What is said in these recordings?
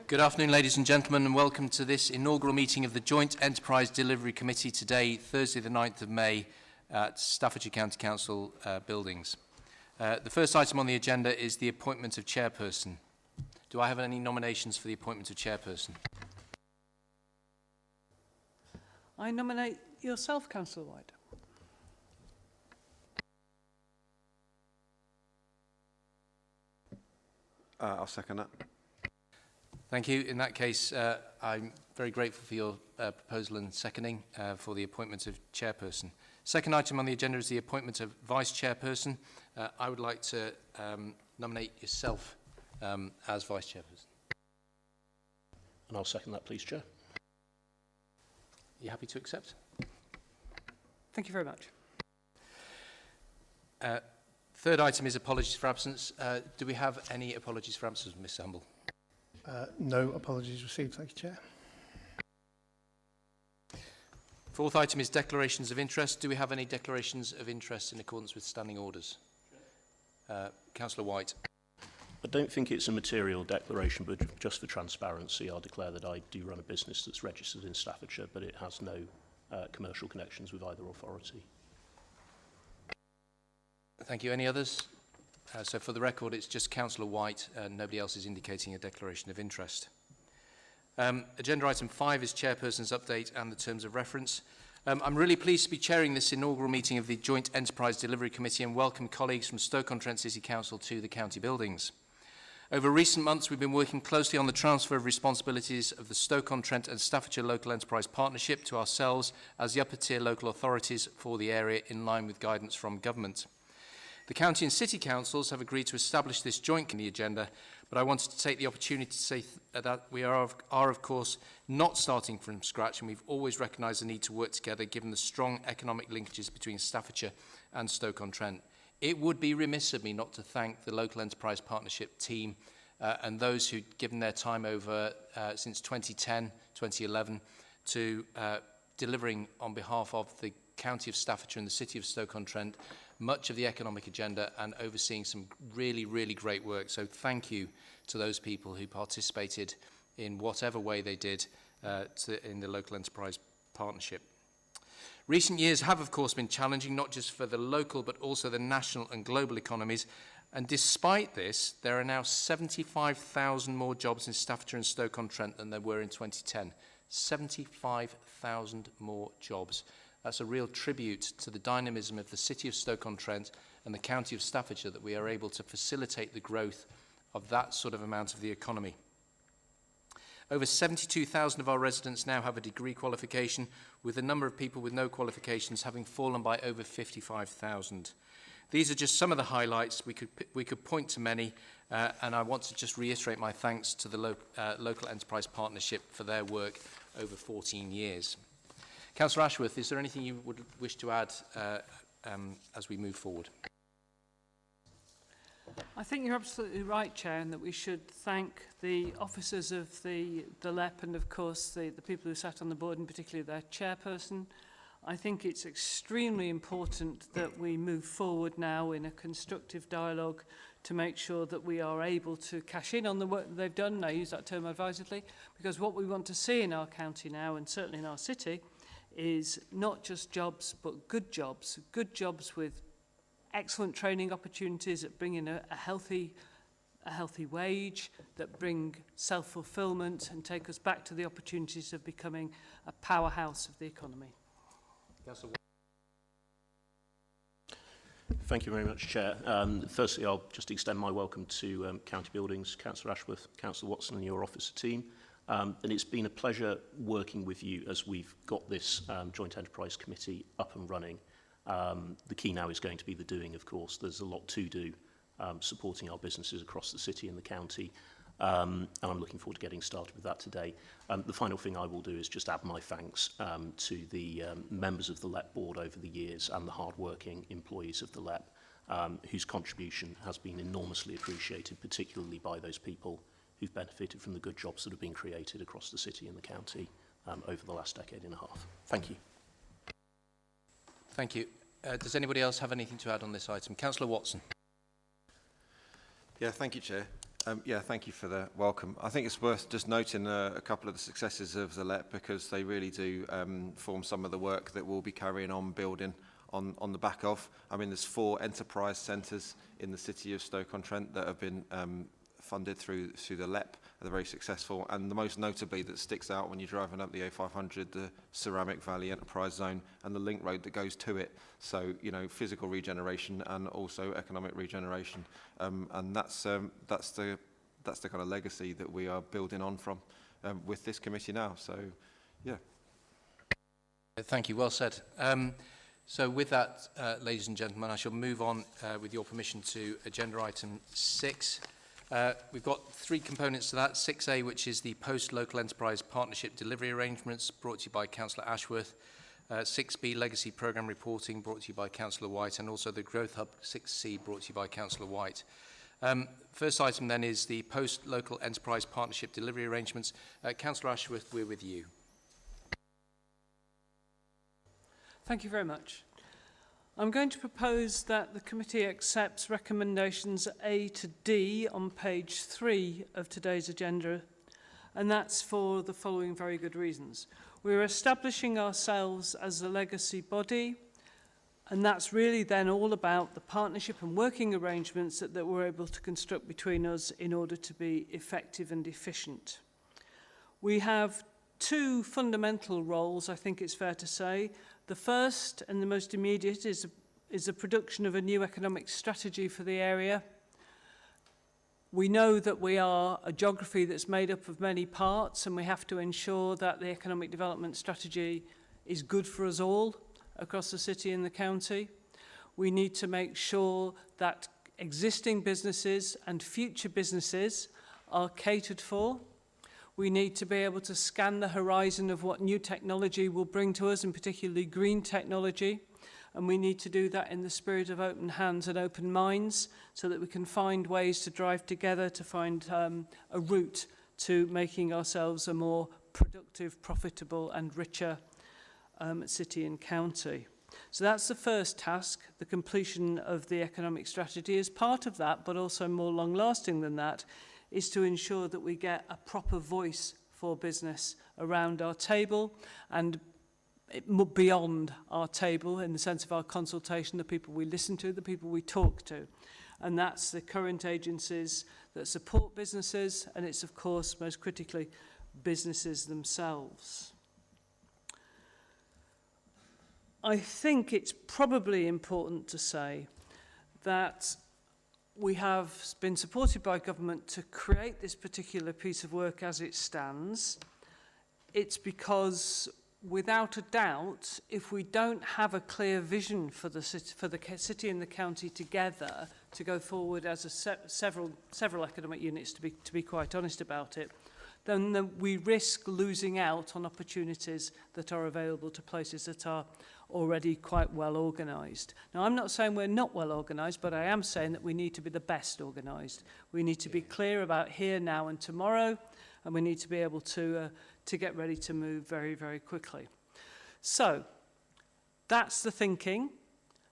Good afternoon, ladies and gentlemen, and welcome to this inaugural meeting of the Joint Enterprise Delivery Committee today, Thursday the 9th of May, at Staffordshire County Council buildings. The first item on the agenda is the appointment of chairperson. Do I have any nominations for the appointment of chairperson? I nominate yourself, Councillor White. I'll second that. Thank you. In that case, I'm very grateful for your proposal and seconding for the appointment of chairperson. Second item on the agenda is the appointment of vice chairperson. I would like to nominate yourself as vice chairperson. And I'll second that, please, Chair. Are you happy to accept? Thank you very much. Third item is apologies for absence. Do we have any apologies for absence, Mr. Humble? No apologies received, thank you, Chair. Fourth item is declarations of interest. Do we have any declarations of interest in accordance with standing orders? Councillor White. I don't think it's a material declaration, but just for transparency, I'll declare that I do run a business that's registered in Staffordshire, but it has no commercial connections with either authority. Thank you. Any others? So for the record, it's just Councillor White, nobody else is indicating a declaration of interest. Agenda item 5 is Chairperson's update and the terms of reference. I'm really pleased to be chairing this inaugural meeting of the Joint Enterprise Delivery Committee and welcome colleagues from Stoke-on-Trent City Council to the county buildings. Over recent months, we've been working closely on the transfer of responsibilities of the Stoke-on-Trent and Staffordshire Local Enterprise Partnership to ourselves as the upper-tier local authorities for the area in line with guidance from government. The county and city councils have agreed to establish this joint in the agenda, but I wanted to take the opportunity to say that we are of course not starting from scratch, and we've always recognised the need to work together given the strong economic linkages between Staffordshire and Stoke-on-Trent. It would be remiss of me not to thank the Local Enterprise Partnership team and those who've given their time over since 2010, 2011 to delivering on behalf of the County of Staffordshire and the City of Stoke-on-Trent much of the economic agenda and overseeing some really, really great work. So thank you to those people who participated in whatever way they did in the Local Enterprise Partnership. Recent years have, of course, been challenging, not just for the local, but also the national and global economies. And despite this, there are now 75,000 more jobs in Staffordshire and Stoke-on-Trent than there were in 2010. 75,000 more jobs. That's a real tribute to the dynamism of the City of Stoke-on-Trent and the County of Staffordshire that we are able to facilitate the growth of that sort of amount of the economy. Over 72,000 of our residents now have a degree qualification, with the number of people with no qualifications having fallen by over 55,000. These are just some of the highlights. We could point to many, and I want to just reiterate my thanks to the Local Enterprise Partnership for their work over 14 years. Councillor Ashworth, is there anything you would wish to add as we move forward? I think you're absolutely right, Chair, and that we should thank the officers of the LEP and, of course, the people who sat on the board, and particularly their chairperson. I think it's extremely important that we move forward now in a constructive dialogue to make sure that we are able to cash in on the work that they've done, and I use that term advisedly, because what we want to see in our county now, and certainly in our city, is not just jobs, but good jobs with excellent training opportunities that bring in a healthy wage, that bring self-fulfillment and take us back to the opportunities of becoming a powerhouse of the economy. Thank you very much, Chair. Firstly, I'll just extend my welcome to County Buildings, Councillor Ashworth, Councillor Watson and your officer team. And it's been a pleasure working with you as we've got this Joint Enterprise Committee up and running. The key now is going to be the doing, of course. There's a lot to do supporting our businesses across the city and the county. And I'm looking forward to getting started with that today. The final thing I will do is just add my thanks to the members of the LEP board over the years and the hard-working employees of the LEP, whose contribution has been enormously appreciated, particularly by those people who've benefited from the good jobs that have been created across the city and the county over the last decade and a half. Thank you. Thank you. Does anybody else have anything to add on this item? Councillor Watson. Yeah, thank you, Chair. Yeah, thank you for the welcome. I think it's worth just noting a couple of the successes of the LEP because they really do form some of the work that we'll be carrying on building on the back of. I mean, there's 4 enterprise centres in the city of Stoke-on-Trent that have been funded through the LEP. They're very successful, and the most notably that sticks out when you're driving up the A500, the Ceramic Valley Enterprise Zone and the link road that goes to it. So, you know, physical regeneration and also economic regeneration, and that's the kind of legacy that we are building on from with this committee now. So, yeah. Thank you. Well said. So with that, ladies and gentlemen, I shall move on, with your permission, to agenda item 6. We've got 3 components to that. 6A, which is the post-local enterprise partnership delivery arrangements, brought to you by Councillor Ashworth. 6B, legacy programme reporting, brought to you by Councillor White, and also the Growth Hub 6C, brought to you by Councillor White. First item then is the post-local enterprise partnership delivery arrangements. Councillor Ashworth, we're with you. Thank you very much. I'm going to propose that the committee accepts recommendations A to D on page 3 of today's agenda, and that's for the following very good reasons. We're establishing ourselves as a legacy body, and that's really then all about the partnership and working arrangements that we're able to construct between us in order to be effective and efficient. We have 2 fundamental roles, I think it's fair to say. The first and the most immediate is the production of a new economic strategy for the area. We know that we are a geography that's made up of many parts, and we have to ensure that the economic development strategy is good for us all across the city and the county. We need to make sure that existing businesses and future businesses are catered for. We need to be able to scan the horizon of what new technology will bring to us, and particularly green technology. And we need to do that in the spirit of open hands and open minds, so that we can find ways to drive together to find a route to making ourselves a more productive, profitable and richer city and county. So that's the first task, the completion of the economic strategy. As part of that, but also more long-lasting than that, is to ensure that we get a proper voice for business around our table and beyond our table, in the sense of our consultation, the people we listen to, the people we talk to. And that's the current agencies that support businesses, and it's, of course, most critically, businesses themselves. I think it's probably important to say that we have been supported by government to create this particular piece of work as it stands. It's because, without a doubt, if we don't have a clear vision for the city and the county together to go forward as several economic units, to be quite honest about it, then we risk losing out on opportunities that are available to places that are already quite well organised. Now, I'm not saying we're not well organised, but I am saying that we need to be the best organised. We need to be clear about here, now and tomorrow, and we need to be able to get ready to move very, very quickly. So, that's the thinking.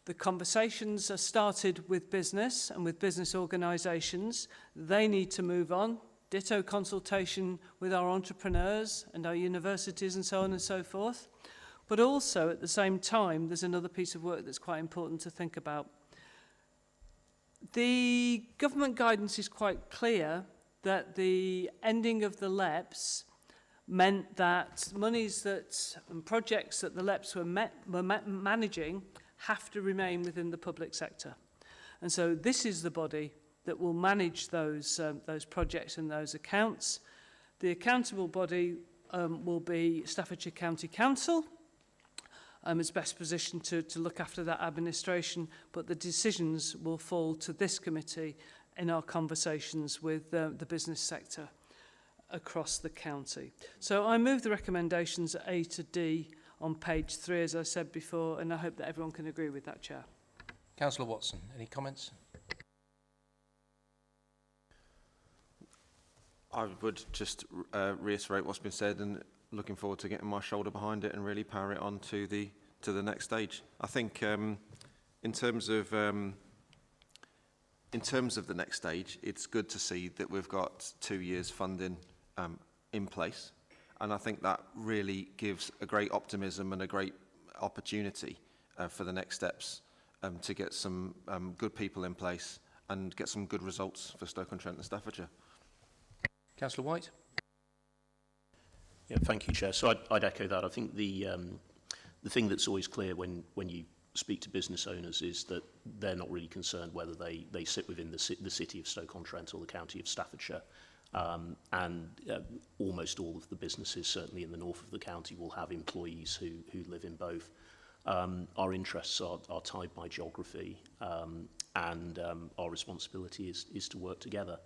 The conversations are started with business and with business organisations. They need to move on. Ditto consultation with our entrepreneurs and our universities and so on and so forth. But also, at the same time, there's another piece of work that's quite important to think about. The government guidance is quite clear that the ending of the LEPs meant that monies and projects that the LEPs were managing have to remain within the public sector. And so this is the body that will manage those projects and those accounts. The accountable body will be Staffordshire County Council. It's best positioned to look after that administration, but the decisions will fall to this committee in our conversations with the business sector across the county. So I move the recommendations A to D on page 3, as I said before, and I hope that everyone can agree with that, Chair. Councillor Watson, any comments? I would just reiterate what's been said, and looking forward to getting my shoulder behind it and really power it on to the next stage. I think in terms of in terms of the next stage, it's good to see that we've got 2 years funding in place. And I think that really gives a great optimism and a great opportunity for the next steps to get some good people in place and get some good results for Stoke-on-Trent and Staffordshire. Councillor White? Yeah, thank you, Chair. So I'd echo that. I think the thing that's always clear when you speak to business owners is that they're not really concerned whether they sit within the city of Stoke-on-Trent or the county of Staffordshire. Almost all of the businesses, certainly in the north of the county, will have employees who live in both. Our interests are tied by geography, and our responsibility is to work together.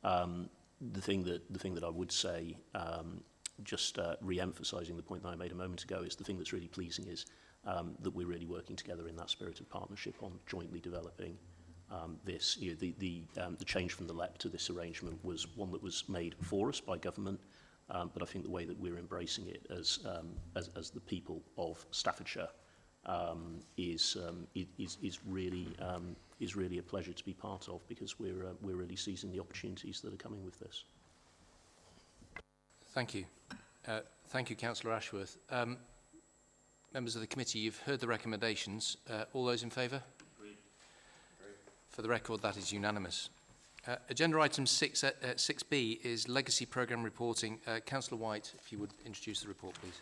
The thing that I would say, just re-emphasising the point that I made a moment ago, is the thing that's really pleasing is that we're really working together in that spirit of partnership on jointly developing this. You know, the change from the LEP to this arrangement was one that was made for us by government, but I think the way that we're embracing it as the people of Staffordshire is really a pleasure to be part of, because we're really seizing the opportunities that are coming with this. Thank you. Thank you, Councillor Ashworth. Members of the committee, you've heard the recommendations. All those in favour? Agreed. For the record, that is unanimous. Agenda item 6B is legacy programme reporting. Councillor White, if you would introduce the report, please.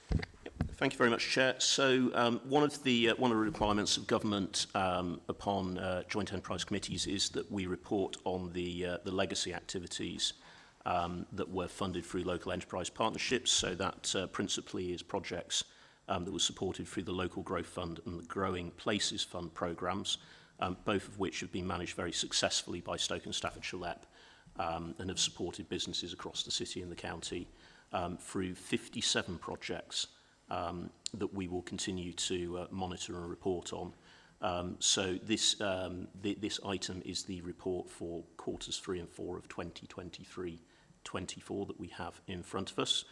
Thank you very much, Chair. So one of the requirements of government upon joint enterprise committees is that we report on the legacy activities that were funded through local enterprise partnerships. So that principally is projects that were supported through the Local Growth Fund and the Growing Places Fund programmes, both of which have been managed very successfully by Stoke and Staffordshire LEP and have supported businesses across the city and the county through 57 projects that we will continue to monitor and report on. So this item is the report for quarters 3 and 4 of 2023-24 that we have in front of us.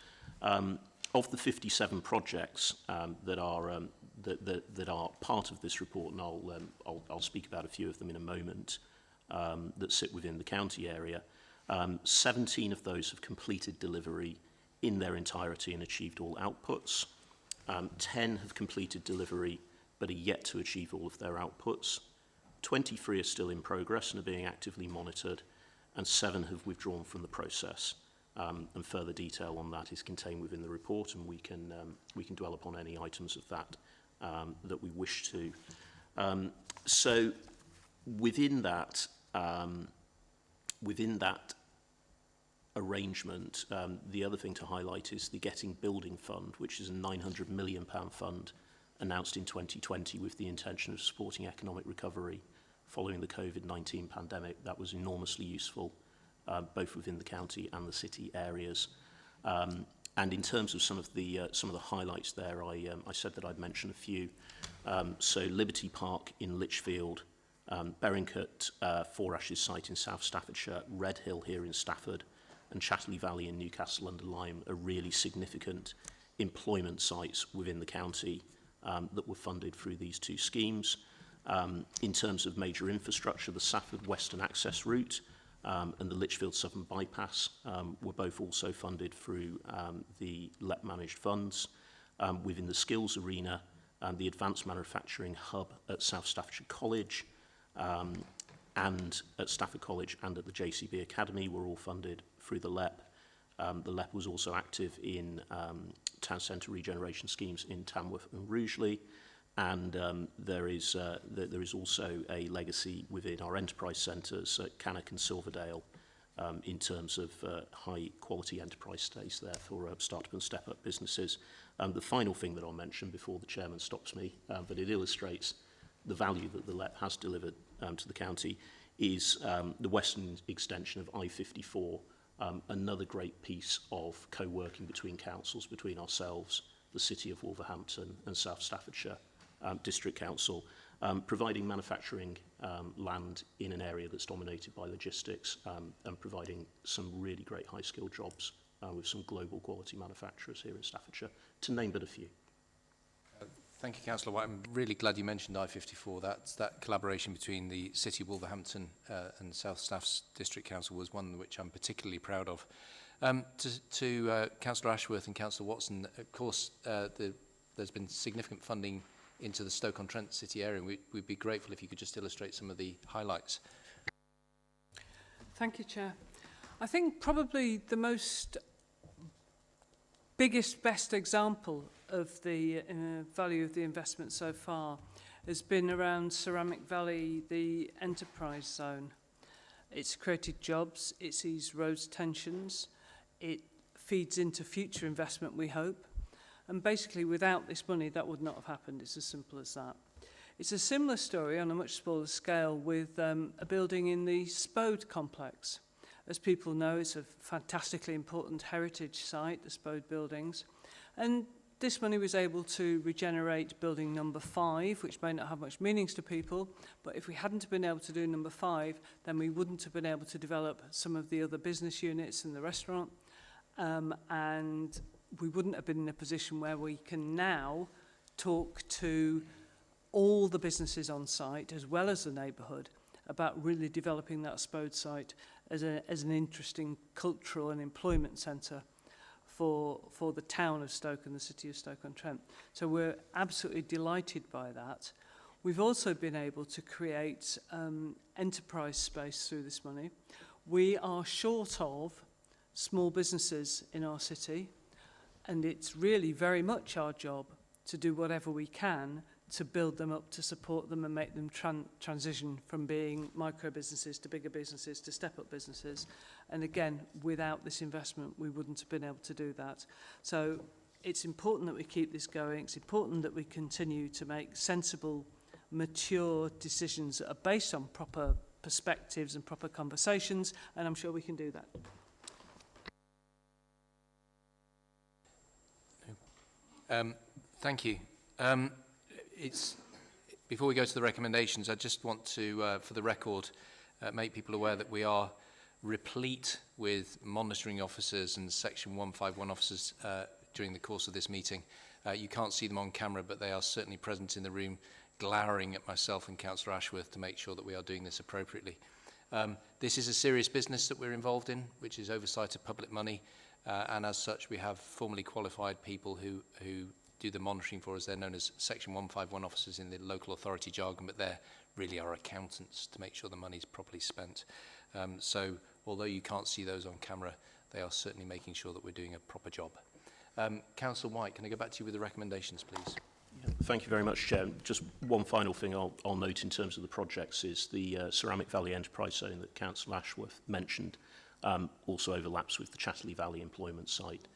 Of the 57 projects that are part of this report, and I'll speak about a few of them in a moment, that sit within the county area, 17 of those have completed delivery in their entirety and achieved all outputs. 10 have completed delivery but are yet to achieve all of their outputs. 23 are still in progress and are being actively monitored, and 7 have withdrawn from the process. And further detail on that is contained within the report, and we can dwell upon any items of that that we wish to. So within that arrangement, the other thing to highlight is the Getting Building Fund, which is a £900 million fund announced in 2020 with the intention of supporting economic recovery following the COVID-19 pandemic. That was enormously useful, both within the county and the city areas. And in terms of some of the highlights there, I said that I'd mention a few. So Liberty Park in Lichfield, Berringcut Four Ashes site in South Staffordshire, Red Hill here in Stafford, and Chatterley Valley in Newcastle under Lyme are really significant employment sites within the county that were funded through these two schemes. In terms of major infrastructure, the Stafford Western Access Route and the Lichfield Southern Bypass were both also funded through the LEP managed funds. Within the skills arena, the Advanced Manufacturing Hub at South Staffordshire College and at Stafford College and at the JCB Academy were all funded through the LEP. The LEP was also active in town centre regeneration schemes in Tamworth and Rugeley, and there is also a legacy within our enterprise centres at Cannock and Silverdale in terms of high quality enterprise space there for start-up and step-up businesses. The final thing that I'll mention before the chairman stops me, but it illustrates the value that the LEP has delivered to the county, is the western extension of I-54, another great piece of co-working between councils, between ourselves, the City of Wolverhampton and South Staffordshire District Council, providing manufacturing land in an area that's dominated by logistics and providing some really great high-skilled jobs with some global quality manufacturers here in Staffordshire, to name but a few. Thank you, Councillor White. I'm really glad you mentioned I-54. That collaboration between the City of Wolverhampton and South Staffs District Council was one which I'm particularly proud of. To Councillor Ashworth and Councillor Watson, of course, there's been significant funding into the Stoke-on-Trent city area, and we'd be grateful if you could just illustrate some of the highlights. Thank you, Chair. I think probably the biggest, best example of the value of the investment so far has been around Ceramic Valley, the enterprise zone. It's created jobs, it's eased roads tensions, it feeds into future investment, we hope. And basically, without this money, that would not have happened. It's as simple as that. It's a similar story on a much smaller scale with a building in the Spode complex. As people know, it's a fantastically important heritage site, the Spode buildings. And this money was able to regenerate building number 5, which may not have much meanings to people, but if we hadn't been able to do number 5, then we wouldn't have been able to develop some of the other business units in the restaurant, and we wouldn't have been in a position where we can now talk to all the businesses on site, as well as the neighbourhood, about really developing that Spode site as an interesting cultural and employment centre for the town of Stoke and the city of Stoke-on-Trent. So we're absolutely delighted by that. We've also been able to create enterprise space through this money. We are short of small businesses in our city, and it's really very much our job to do whatever we can to build them up, to support them and make them transition from being micro businesses to bigger businesses to step-up businesses. And again, without this investment, we wouldn't have been able to do that. So it's important that we keep this going. It's important that we continue to make sensible, mature decisions that are based on proper perspectives and proper conversations, and I'm sure we can do that. Thank you. Before we go to the recommendations, I just want to, for the record, make people aware that we are replete with monitoring officers and Section 151 officers during the course of this meeting. You can't see them on camera, but they are certainly present in the room, glowering at myself and Councillor Ashworth to make sure that we are doing this appropriately. This is a serious business that we're involved in, which is oversight of public money, and as such, we have formally qualified people who do the monitoring for us. They're known as Section 151 officers in the local authority jargon, but they're really our accountants to make sure the money's properly spent. So although you can't see those on camera, they are certainly making sure that we're doing a proper job. Councillor White, can I go back to you with the recommendations, please? Yeah, thank you very much, Chair. Just one final thing I'll note in terms of the projects is the Ceramic Valley Enterprise Zone that Councillor Ashworth mentioned also overlaps with the Chatterley Valley employment site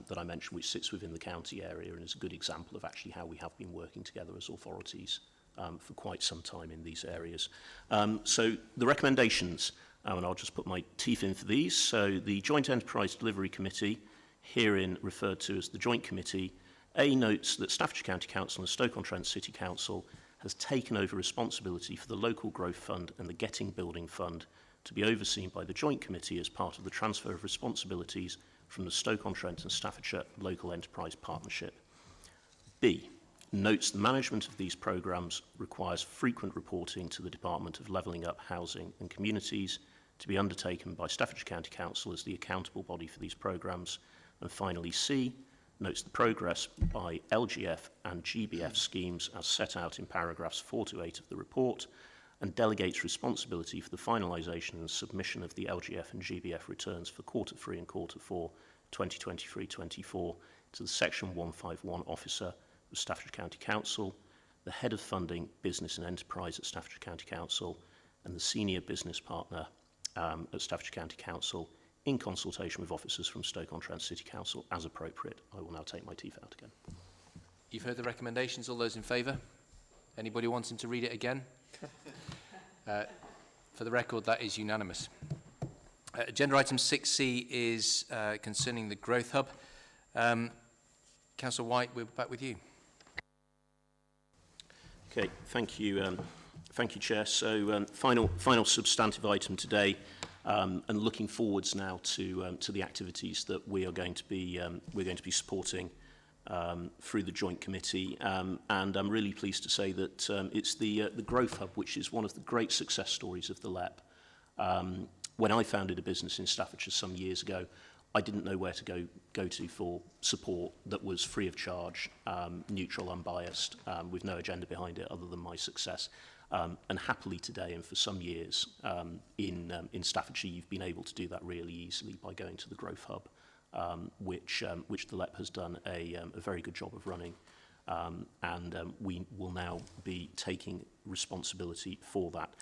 that I mentioned, which sits within the county area and is a good example of actually how we have been working together as authorities for quite some time in these areas. So the recommendations, and I'll just put my teeth in for these. So the Joint Enterprise Delivery Committee, herein referred to as the Joint Committee, notes that Staffordshire County Council and Stoke-on-Trent City Council has taken over responsibility for the Local Growth Fund and the Getting Building Fund to be overseen by the Joint Committee as part of the transfer of responsibilities from the Stoke-on-Trent and Staffordshire Local Enterprise Partnership. B, notes the management of these programmes requires frequent reporting to the Department of Levelling Up Housing and Communities to be undertaken by Staffordshire County Council as the accountable body for these programmes. And finally, C, notes the progress by LGF and GBF schemes as set out in paragraphs 4 to 8 of the report, and delegates responsibility for the finalisation and submission of the LGF and GBF returns for Q3 and Q4 2023-24 to the Section 151 Officer of Staffordshire County Council, the Head of Funding, Business and Enterprise at Staffordshire County Council, and the Senior Business Partner at Staffordshire County Council, in consultation with officers from Stoke-on-Trent City Council as appropriate. I will now take my teeth out again. You've heard the recommendations. All those in favour? Anybody wanting to read it again? For the record, that is unanimous. Agenda item 6C is concerning the Growth Hub. Councillor White, we're back with you. Okay, thank you, Chair. So final substantive item today, and looking forwards now to the activities that we are going to be supporting through the joint committee, and I'm really pleased to say that it's the Growth Hub, which is one of the great success stories of the LEP. When I founded a business in Staffordshire some years ago, I didn't know where to go to for support that was free of charge, neutral, unbiased, with no agenda behind it other than my success. And happily today, and for some years in Staffordshire, you've been able to do that really easily by going to the Growth Hub, which the LEP has done a very good job of running. We will now be taking responsibility for that.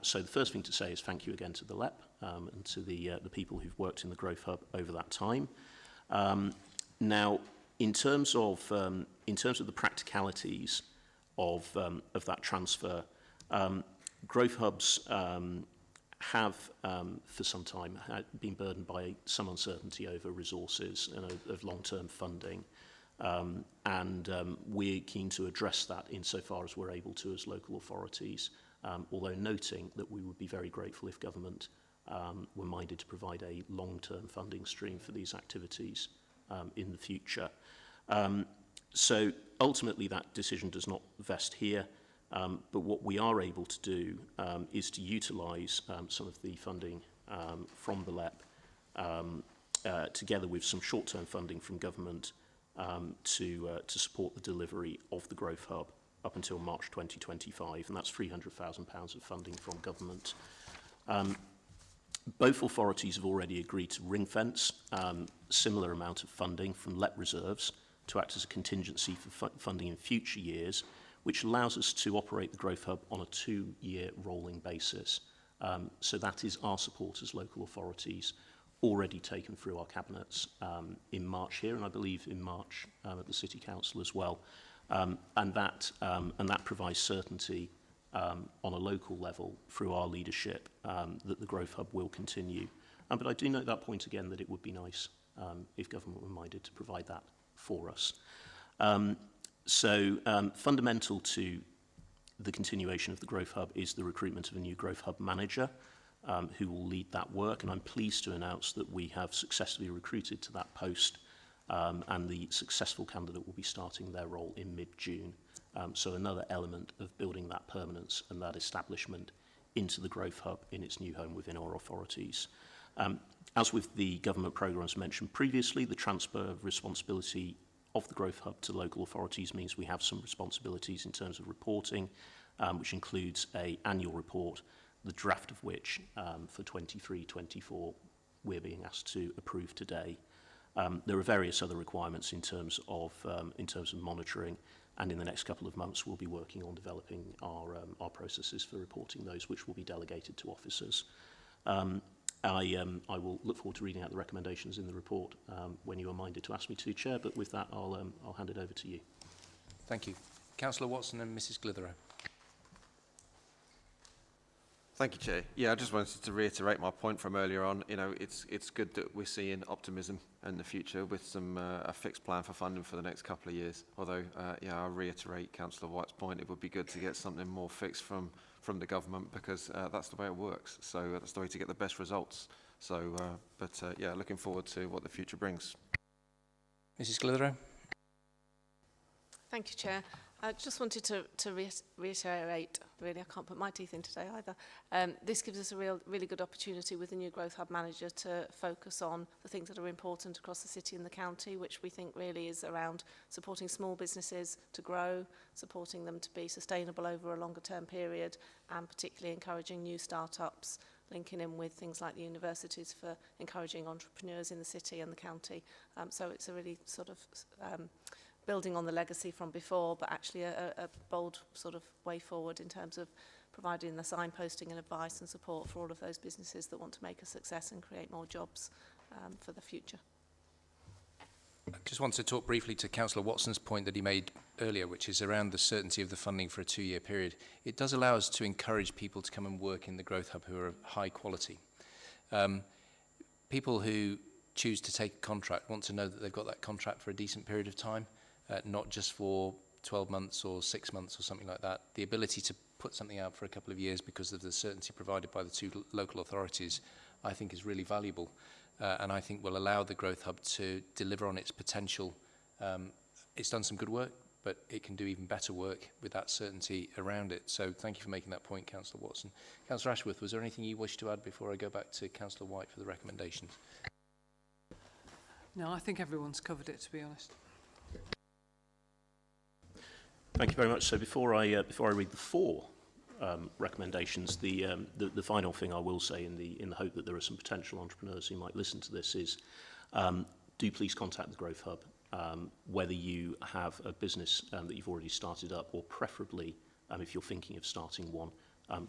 So the first thing to say is thank you again to the LEP and to the people who've worked in the Growth Hub over that time. Now, in terms of the practicalities of that transfer, Growth Hubs have for some time been burdened by some uncertainty over resources and of long-term funding. We're keen to address that insofar as we're able to as local authorities, although noting that we would be very grateful if government were minded to provide a long-term funding stream for these activities in the future. So ultimately that decision does not vest here, but what we are able to do is to utilise some of the funding from the LEP together with some short-term funding from government to support the delivery of the Growth Hub up until March 2025, and that's £300,000 of funding from government. Both authorities have already agreed to ring-fence similar amount of funding from LEP reserves to act as a contingency for funding in future years, which allows us to operate the Growth Hub on a 2-year rolling basis. So that is our support as local authorities, already taken through our cabinets in March here, and I believe in March at the City Council as well. And that provides certainty on a local level through our leadership that the Growth Hub will continue. But I do note that point again, that it would be nice if government were minded to provide that for us. Fundamental to the continuation of the Growth Hub is the recruitment of a new Growth Hub manager who will lead that work, and I'm pleased to announce that we have successfully recruited to that post, and the successful candidate will be starting their role in mid-June. So another element of building that permanence and that establishment into the Growth Hub in its new home within our authorities. As with the government programmes mentioned previously, the transfer of responsibility of the Growth Hub to local authorities means we have some responsibilities in terms of reporting, which includes an annual report, the draft of which for 23-24 we're being asked to approve today. There are various other requirements in terms of monitoring, and in the next couple of months we'll be working on developing our processes for reporting those, which will be delegated to officers. I will look forward to reading out the recommendations in the report when you are minded to ask me to, Chair, but with that I'll hand it over to you. Thank you. Councillor Watson and Mrs Clitheroe. Thank you, Chair. Yeah, I just wanted to reiterate my point from earlier on. You know, it's good that we're seeing optimism in the future with some a fixed plan for funding for the next couple of years. Although, yeah, I'll reiterate Councillor White's point. It would be good to get something more fixed from the government, because that's the way it works. So that's the way to get the best results. So, yeah, looking forward to what the future brings. Mrs Clitheroe. Thank you, Chair. I just wanted to reiterate, really, I can't put my teeth in today either. This gives us a really good opportunity with the new Growth Hub manager to focus on the things that are important across the city and the county, which we think really is around supporting small businesses to grow, supporting them to be sustainable over a longer term period, and particularly encouraging new startups, linking in with things like the universities for encouraging entrepreneurs in the city and the county. So it's a really sort of building on the legacy from before, but actually a bold sort of way forward in terms of providing the signposting and advice and support for all of those businesses that want to make a success and create more jobs for the future. I just want to talk briefly to Councillor Watson's point that he made earlier, which is around the certainty of the funding for a 2-year period. It does allow us to encourage people to come and work in the Growth Hub who are of high quality. People who choose to take a contract want to know that they've got that contract for a decent period of time. Not just for 12 months or 6 months or something like that. The ability to put something out for a couple of years because of the certainty provided by the 2 local authorities, I think is really valuable, and I think will allow the Growth Hub to deliver on its potential It's done some good work, but it can do even better work with that certainty around it. So thank you for making that point, Councillor Watson. Councillor Ashworth, was there anything you wish to add before I go back to Councillor White for the recommendations? No, I think everyone's covered it, to be honest. Thank you very much. So before I read the four recommendations, the final thing I will say in the hope that there are some potential entrepreneurs who might listen to this is do please contact the Growth Hub. Whether you have a business that you've already started up, or preferably if you're thinking of starting one,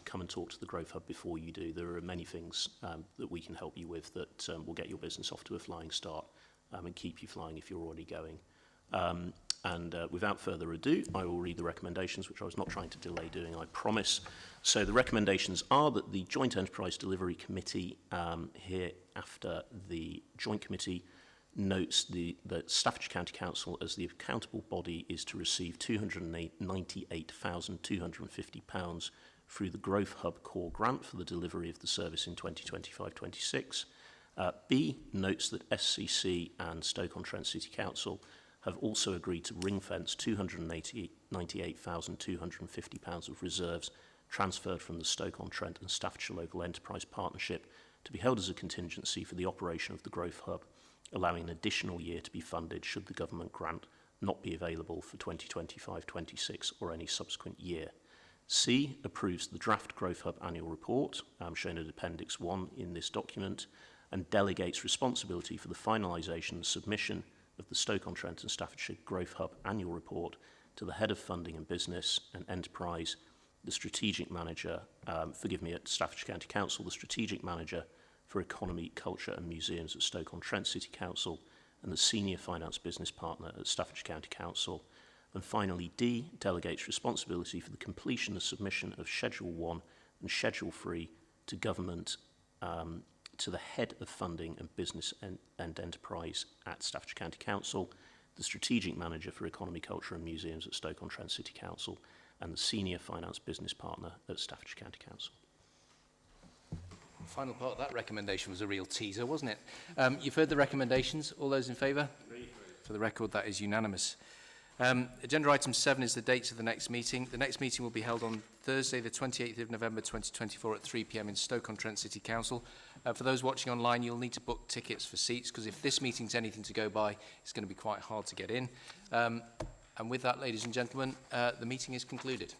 come and talk to the Growth Hub before you do. There are many things that we can help you with that will get your business off to a flying start and keep you flying if you're already going. Without further ado, I will read the recommendations, which I was not trying to delay doing, I promise. So the recommendations are that the Joint Enterprise Delivery Committee, here after the Joint Committee, notes that Staffordshire County Council, as the accountable body, is to receive £298,250 through the Growth Hub Core Grant for the delivery of the service in 2025-26. B notes that SCC and Stoke-on-Trent City Council have also agreed to ring-fence £298,250 of reserves transferred from the Stoke-on-Trent and Staffordshire Local Enterprise Partnership to be held as a contingency for the operation of the Growth Hub, allowing an additional year to be funded should the government grant not be available for 2025-26 or any subsequent year. C approves the draft Growth Hub annual report, shown at Appendix 1 in this document, and delegates responsibility for the finalisation and submission of the Stoke-on-Trent and Staffordshire Growth Hub annual report to the Head of Funding and Business and Enterprise, the Strategic Manager, at Staffordshire County Council, the Strategic Manager for Economy, Culture and Museums at Stoke-on-Trent City Council, and the Senior Finance Business Partner at Staffordshire County Council. And finally, D delegates responsibility for the completion and submission of Schedule 1 and Schedule 3 to Government, to the Head of Funding and Business and Enterprise at Staffordshire County Council, the Strategic Manager for Economy, Culture and Museums at Stoke-on-Trent City Council, and the Senior Finance Business Partner at Staffordshire County Council. The final part of that recommendation was a real teaser, wasn't it? You've heard the recommendations. All those in favour? For the record, that is unanimous. Agenda item 7 is the dates of the next meeting. The next meeting will be held on Thursday, the 28th of November 2024 at 3 p.m. in Stoke-on-Trent City Council. For those watching online, you'll need to book tickets for seats, because if this meeting's anything to go by, it's going to be quite hard to get in. And with that, ladies and gentlemen, the meeting is concluded.